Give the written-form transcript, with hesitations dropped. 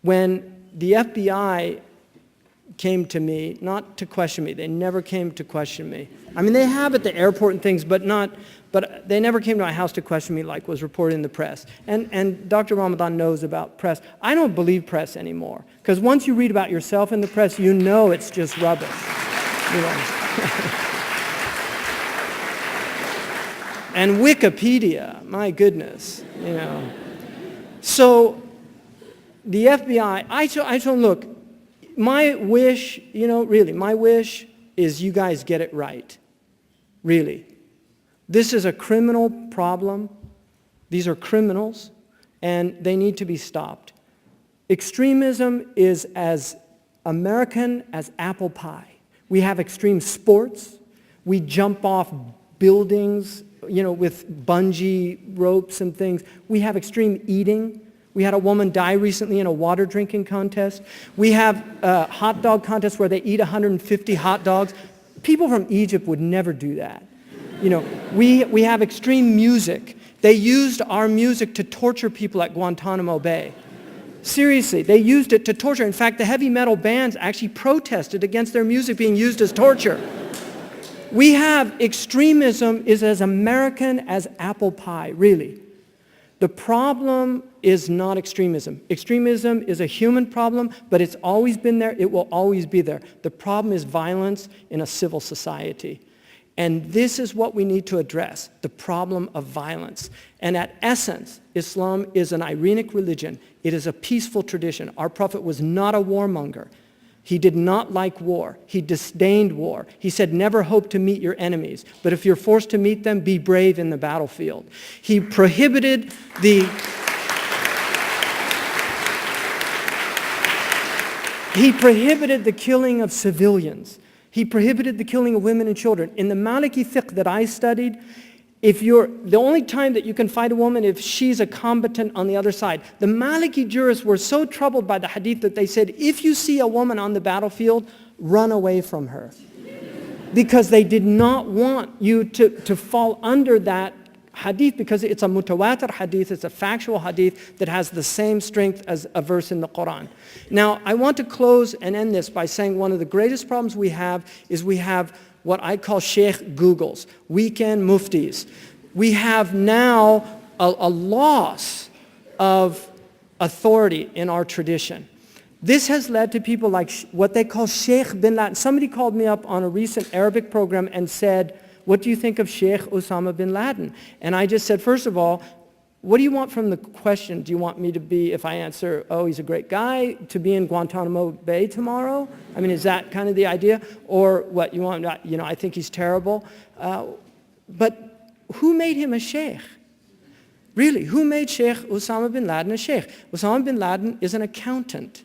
When the FBI came to me, not to question me, they never came to question me. I mean, they have at the airport and things, but they never came to my house to question me like was reported in the press. And Dr. Ramadan knows about press. I don't believe press anymore, because once you read about yourself in the press, you know it's just rubbish. You know. And Wikipedia, my goodness, you know. So the FBI, I told them, look, my wish, you know, really, my wish is you guys get it right. Really. This is a criminal problem. These are criminals, and they need to be stopped. Extremism is as American as apple pie. We have extreme sports. We jump off buildings, you know, with bungee ropes and things. We have extreme eating. We had a woman die recently in a water drinking contest. We have a hot dog contest where they eat 150 hot dogs. People from Egypt would never do that. You know, we have extreme music. They used our music to torture people at Guantanamo Bay. Seriously, they used it to torture. In fact, the heavy metal bands actually protested against their music being used as torture. We have extremism is as American as apple pie, really. The problem is not extremism. Extremism is a human problem, but it's always been there. It will always be there. The problem is violence in a civil society. And this is what we need to address, the problem of violence. And at essence, Islam is an Iranic religion. It is a peaceful tradition. Our Prophet was not a warmonger. He did not like war. He disdained war. He said, never hope to meet your enemies. But if you're forced to meet them, be brave in the battlefield. He prohibited the killing of civilians. He prohibited the killing of women and children. In the Maliki fiqh that I studied, the only time that you can fight a woman if she's a combatant on the other side. The Maliki jurists were so troubled by the hadith that they said, if you see a woman on the battlefield, run away from her. Because they did not want you to fall under that hadith, because it's a mutawatir hadith, it's a factual hadith that has the same strength as a verse in the Quran. Now, I want to close and end this by saying one of the greatest problems we have is we have what I call Shaykh Googles, weekend muftis. We have now a loss of authority in our tradition. This has led to people like what they call Sheikh bin Laden. Somebody called me up on a recent Arabic program and said, what do you think of Sheikh Osama bin Laden? And I just said, first of all, what do you want from the question? Do you want me to be, if I answer, oh, he's a great guy, to be in Guantanamo Bay tomorrow? I mean, is that kind of the idea? Or what, you want, you know, I think he's terrible. But who made him a sheikh? Really, who made Sheikh Osama bin Laden a sheikh? Osama bin Laden is an accountant.